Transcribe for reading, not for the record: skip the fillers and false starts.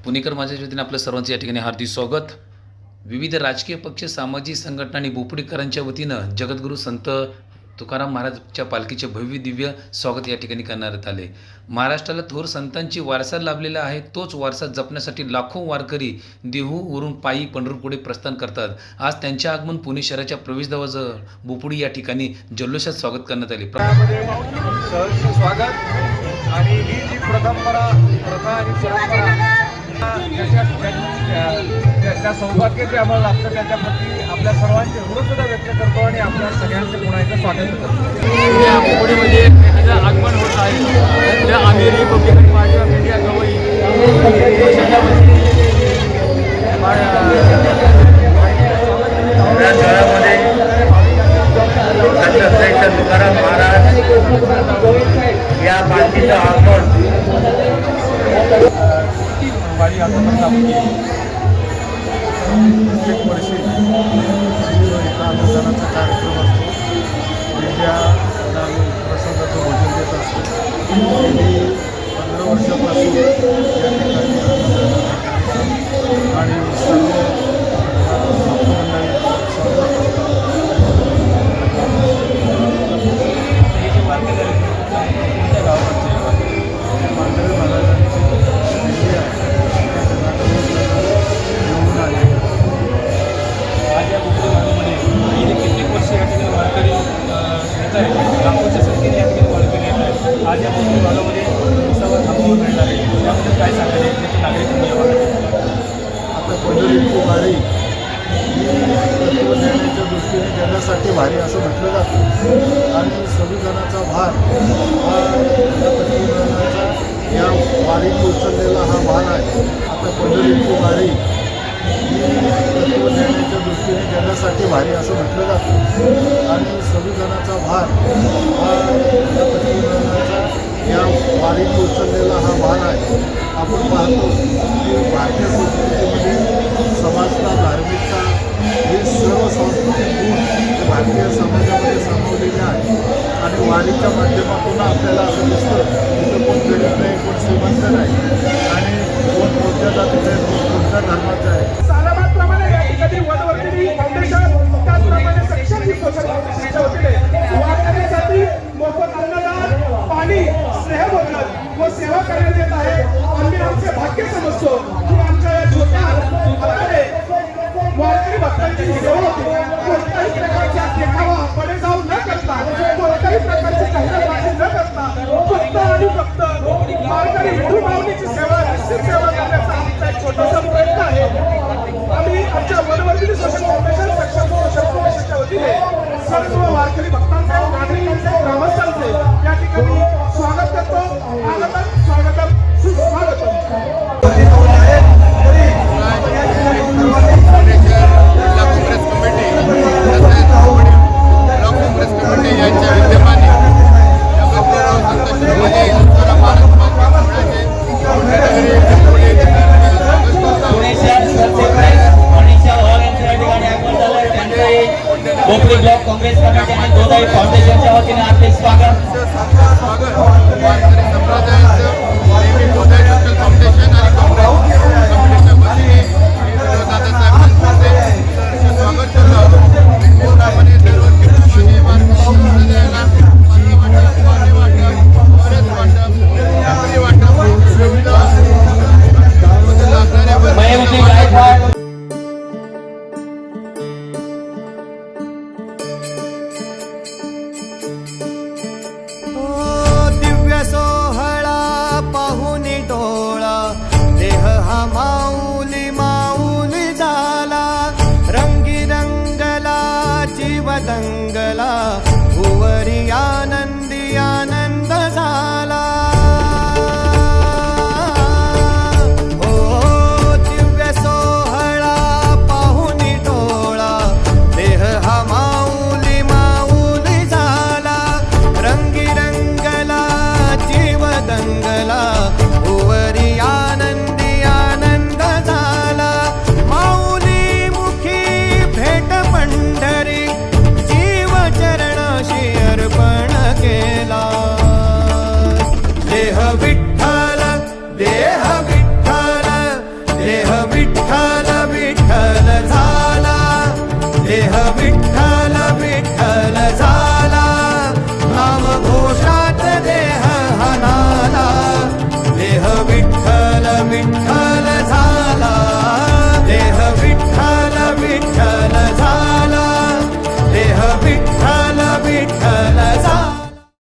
पुणेकर माझ्या वतीने आपलं सर्वांचं या ठिकाणी हार्दिक स्वागत। विविध राजकीय पक्ष, सामाजिक संघटना आणि बोपडीकरांच्या वतीनं जगद्गुरू संत तुकाराम महाराजच्या पालखीचे भव्य दिव्य स्वागत या ठिकाणी करण्यात आले। महाराष्ट्राला थोर संतांची वारसा लाभलेला आहे, तोच वारसा जपण्यासाठी लाखो वारकरी देहूवरून पायी पंढरपूरकडे प्रस्थान करतात। आज त्यांचे आगमन पुणे शहराच्या प्रवेशद्वाराजवळ बोपडी या ठिकाणी जल्लोषात स्वागत करण्यात आले। सहर्ष स्वागत आणि ही जी प्रथा आणि परंपरा त्या सौभाग्य जे आम्हाला लाभतं त्याच्याप्रती आपल्या सर्वांचे ऋणसुद्धा व्यक्त करतो आणि आपल्या सगळ्यांचे पुन्हा एकदा स्वागत करतो। या बोपडीमध्ये त्याचं आगमन होत आहे। त्या Amery public party of India Gavai संत तुकाराम महाराज या पालखीचं आगमन वारी आतापर्यंत आपण प्रत्येक वर्षी एका अन्नदानाचा कार्यक्रम असतो। आम्ही प्रसादाचं भोजन देत असतो। गेली 15 वर्षापासून या ठिकाणी आणि सर्व लाखोच्या संख्येने या ठिकाणी वारकरी येत आहेत। आज या भागामध्ये उत्सवात थांबावं मिळणार आहे, त्याबद्दल काय सांगायला त्याचे नागरिक आता पंढरीची वारी ही तत्वज्ञानाच्या दृष्टीने जगासाठी भारी असं म्हटलं जातं आणि संविधानाचा भार हा तत्वज्ञानाचा या वारीत उचललेला हा भार आहे। आता पंढरीची वारी तत्वज्ञानाच्या दृष्टीने जगासाठी भारी असं म्हटलं जातं आणि संविधानाचा भार हा तत्वज्ञानाचा या वारीत उचललेला हा भार आहे। आपण पाहतो की भारतीय संस्कृतीमध्ये समाजता, धार्मिकता हे सर्व सांस्कृतिक गुण हे भारतीय समाजामध्ये सामावलेले आहेत आणि वारीच्या माध्यमातून आपल्याला असं दिसतं की कोण गरीब नाही, कोण श्रीमंत नाही आणि कोण कोणत्या जातीचं आहे, कोण कोणत्या धर्माचं आहे। सालाबादप्रमाणे या ठिकाणी वनवर्धिनी फाउंडेशन, त्याचप्रमाणे सक्षम ही सोशल फाउंडेशनच्या वतीने वारकऱ्यांसाठी मोफत अन्नदान, पाणी, स्नेहभोजन व सेवा करण्यात येत आहे। आम्ही आमचे भाग्य समजतो की आमच्या या छोट्या हाताने वारकरी भक्तांची सेवा होती। कोणत्याही प्रकारचा देखावा पुढे जाऊ न करता, कोणत्याही प्रकारची जाहिरातबाजी न करता फक्त आणि फक्त वारकरी विठू माऊलीची सेवा, निश्चित सेवा करण्याचा आमचा एक छोटासा प्रयत्न आहे। आम्ही आमच्या वनवर्धिनी सोशल फाउंडेशन, सक्षम सोशल फाउंडेशनच्या वतीने सर्व वारकरी भक्तांचे, नागरिकांचे, ग्रामस्थांचे या ठिकाणी स्वागत करतो। स्वागतम सुस्वागतम।